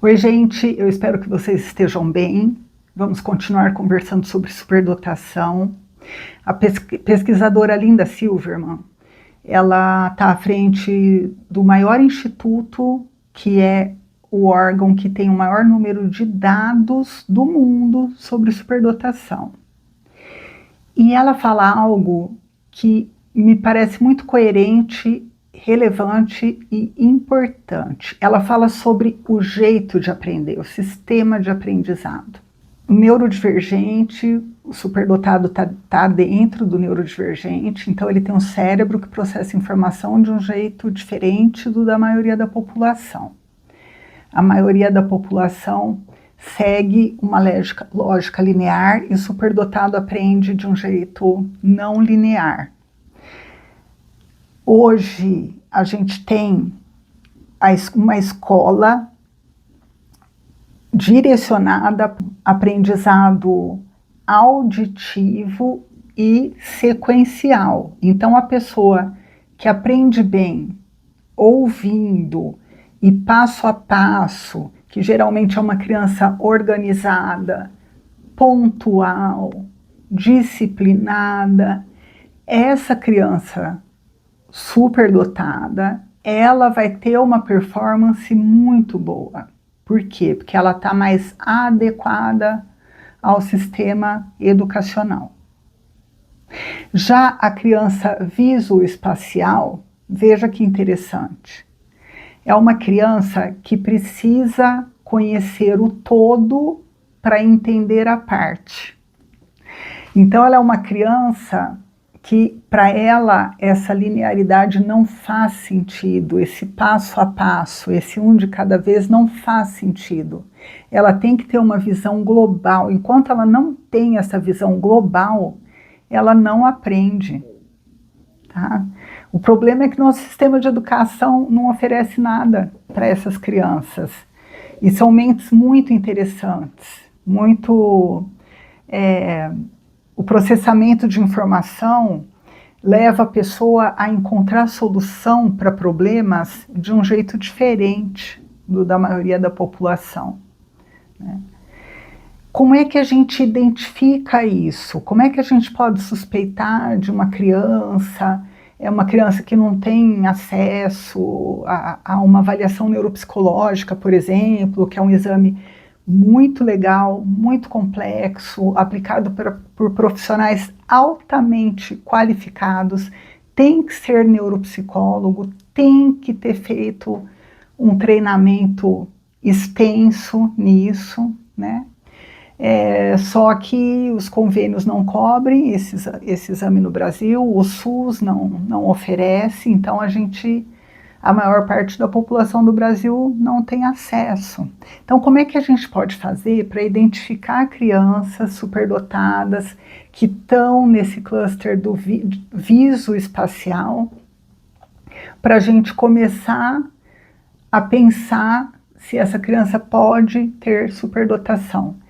Oi, gente, eu espero que vocês estejam bem. Vamos continuar conversando sobre superdotação. A pesquisadora Linda Silverman, ela está à frente do maior instituto, que é o órgão que tem o maior número de dados do mundo sobre superdotação. E ela fala algo que me parece muito coerente, relevante e importante. Ela fala sobre o jeito de aprender, o sistema de aprendizado. O neurodivergente, o superdotado está dentro do neurodivergente, então ele tem um cérebro que processa informação de um jeito diferente do da maioria da população. A maioria da população segue uma lógica linear e o superdotado aprende de um jeito não linear. Hoje a gente tem uma escola direcionada para aprendizado auditivo e sequencial. Então a pessoa que aprende bem ouvindo e passo a passo, que geralmente é uma criança organizada, pontual, disciplinada, essa criança superdotada, ela vai ter uma performance muito boa. Por quê? Porque ela está mais adequada ao sistema educacional. Já a criança visoespacial, veja que interessante, é uma criança que precisa conhecer o todo para entender a parte. Então ela é uma criança que para ela essa linearidade não faz sentido, esse passo a passo, esse um de cada vez não faz sentido. Ela tem que ter uma visão global. Enquanto ela não tem essa visão global, ela não aprende. Tá? O problema é que nosso sistema de educação não oferece nada para essas crianças. E são mentes muito interessantes, muito... o processamento de informação leva a pessoa a encontrar solução para problemas de um jeito diferente do da maioria da população. Né? Como é que a gente identifica isso? Como é que a gente pode suspeitar de uma criança que não tem acesso a uma avaliação neuropsicológica, por exemplo, que é um exame muito legal, muito complexo, aplicado por profissionais altamente qualificados, tem que ser neuropsicólogo, tem que ter feito um treinamento extenso nisso, né? Só que os convênios não cobrem esse exame no Brasil, o SUS não oferece, então a maior parte da população do Brasil não tem acesso. Então, como é que a gente pode fazer para identificar crianças superdotadas que estão nesse cluster do visoespacial, para a gente começar a pensar se essa criança pode ter superdotação?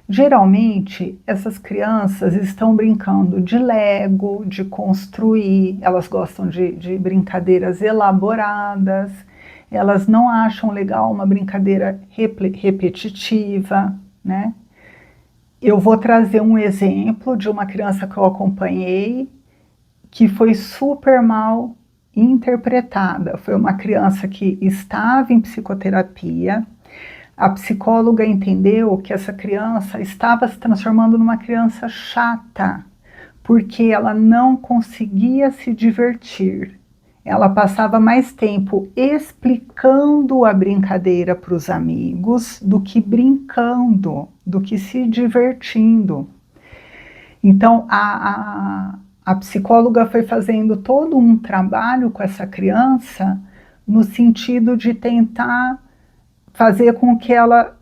Geralmente, essas crianças estão brincando de Lego, de construir, elas gostam de brincadeiras elaboradas, elas não acham legal uma brincadeira repetitiva, né? Eu vou trazer um exemplo de uma criança que eu acompanhei, que foi super mal interpretada. Foi uma criança que estava em psicoterapia. A psicóloga entendeu que essa criança estava se transformando numa criança chata, porque ela não conseguia se divertir. Ela passava mais tempo explicando a brincadeira para os amigos do que brincando, do que se divertindo. Então, a psicóloga foi fazendo todo um trabalho com essa criança no sentido de tentar fazer com que ela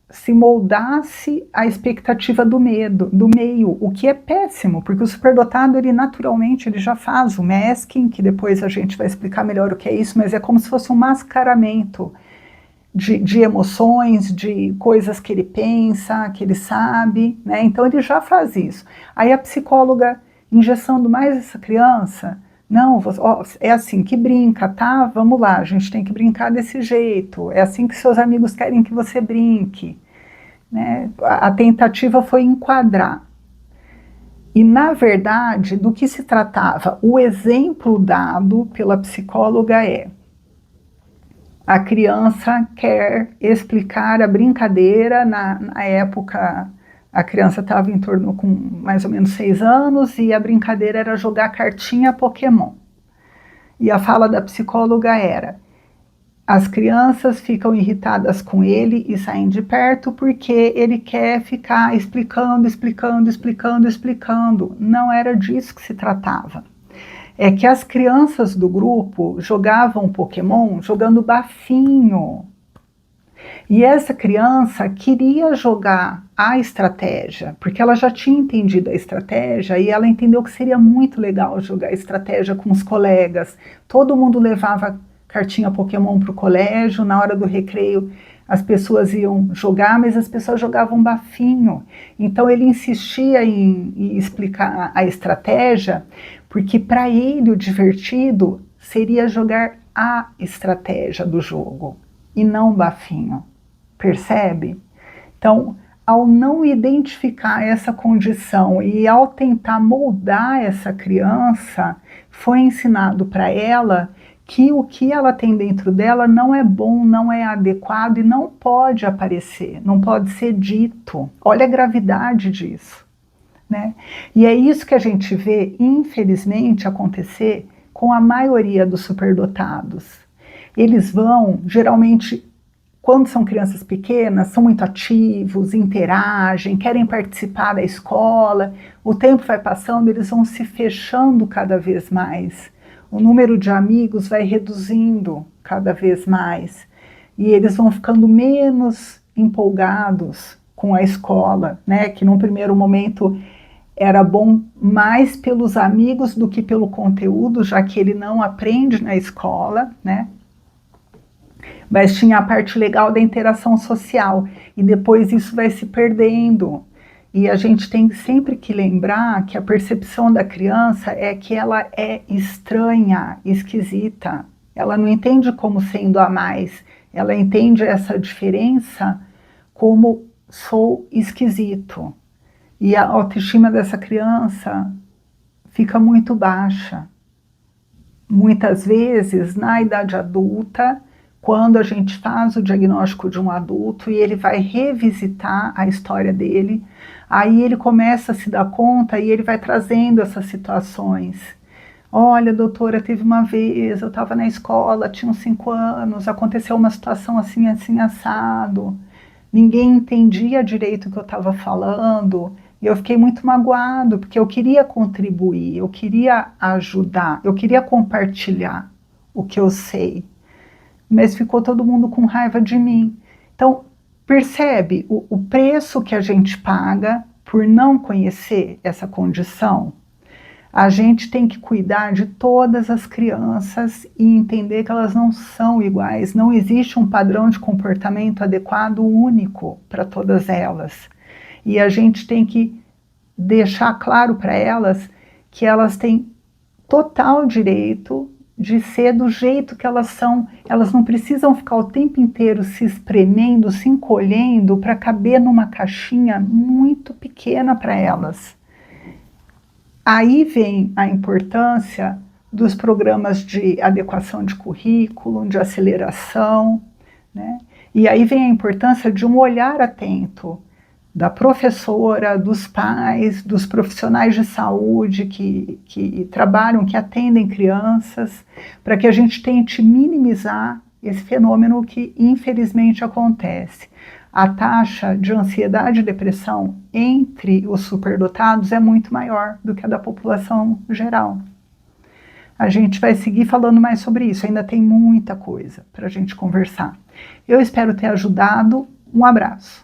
se moldasse à expectativa do meio, o que é péssimo, porque o superdotado, ele naturalmente já faz o masking, que depois a gente vai explicar melhor o que é isso, mas é como se fosse um mascaramento de emoções, de coisas que ele pensa, que ele sabe, né? Então ele já faz isso. Aí a psicóloga, engessando mais essa criança, Não, é assim que brinca, tá? Vamos lá, a gente tem que brincar desse jeito. É assim que seus amigos querem que você brinque, né? A tentativa foi enquadrar. E, na verdade, do que se tratava? O exemplo dado pela psicóloga é: a criança quer explicar a brincadeira. Na época, a criança estava em torno com mais ou menos 6 anos e a brincadeira era jogar cartinha Pokémon. E a fala da psicóloga era: as crianças ficam irritadas com ele e saem de perto porque ele quer ficar explicando, explicando, explicando, explicando. Não era disso que se tratava. É que as crianças do grupo jogavam Pokémon jogando bafinho. E essa criança queria jogar a estratégia, porque ela já tinha entendido a estratégia e ela entendeu que seria muito legal jogar estratégia com os colegas. Todo mundo levava cartinha Pokémon para o colégio, na hora do recreio as pessoas iam jogar, mas as pessoas jogavam bafinho. Então ele insistia em explicar a estratégia, porque para ele o divertido seria jogar a estratégia do jogo e não bafinho. Percebe? Então, ao não identificar essa condição e ao tentar moldar essa criança, foi ensinado para ela que o que ela tem dentro dela não é bom, não é adequado e não pode aparecer, não pode ser dito. Olha a gravidade disso, né? E é isso que a gente vê, infelizmente, acontecer com a maioria dos superdotados. Eles vão, geralmente, quando são crianças pequenas, são muito ativos, interagem, querem participar da escola. O tempo vai passando, eles vão se fechando cada vez mais. O número de amigos vai reduzindo cada vez mais. E eles vão ficando menos empolgados com a escola, né? Que num primeiro momento era bom mais pelos amigos do que pelo conteúdo, já que ele não aprende na escola, né? Mas tinha a parte legal da interação social, e depois isso vai se perdendo. E a gente tem sempre que lembrar que a percepção da criança é que ela é estranha, esquisita. Ela não entende como sendo a mais, ela entende essa diferença como sou esquisito. E a autoestima dessa criança fica muito baixa. Muitas vezes, na idade adulta, quando a gente faz o diagnóstico de um adulto e ele vai revisitar a história dele, aí ele começa a se dar conta e ele vai trazendo essas situações. Olha, doutora, teve uma vez, eu estava na escola, tinha uns 5 anos, aconteceu uma situação assim, assim, assado. Ninguém entendia direito o que eu estava falando. E eu fiquei muito magoado, porque eu queria contribuir, eu queria ajudar, eu queria compartilhar o que eu sei. Mas ficou todo mundo com raiva de mim. Então, percebe o preço que a gente paga por não conhecer essa condição? A gente tem que cuidar de todas as crianças e entender que elas não são iguais. Não existe um padrão de comportamento adequado único para todas elas. E a gente tem que deixar claro para elas que elas têm total direito de ser do jeito que elas são. Elas não precisam ficar o tempo inteiro se espremendo, se encolhendo para caber numa caixinha muito pequena para elas. Aí vem a importância dos programas de adequação de currículo, de aceleração, né? E aí vem a importância de um olhar atento da professora, dos pais, dos profissionais de saúde que trabalham, que atendem crianças, para que a gente tente minimizar esse fenômeno que infelizmente acontece. A taxa de ansiedade e depressão entre os superdotados é muito maior do que a da população geral. A gente vai seguir falando mais sobre isso, ainda tem muita coisa para a gente conversar. Eu espero ter ajudado. Um abraço.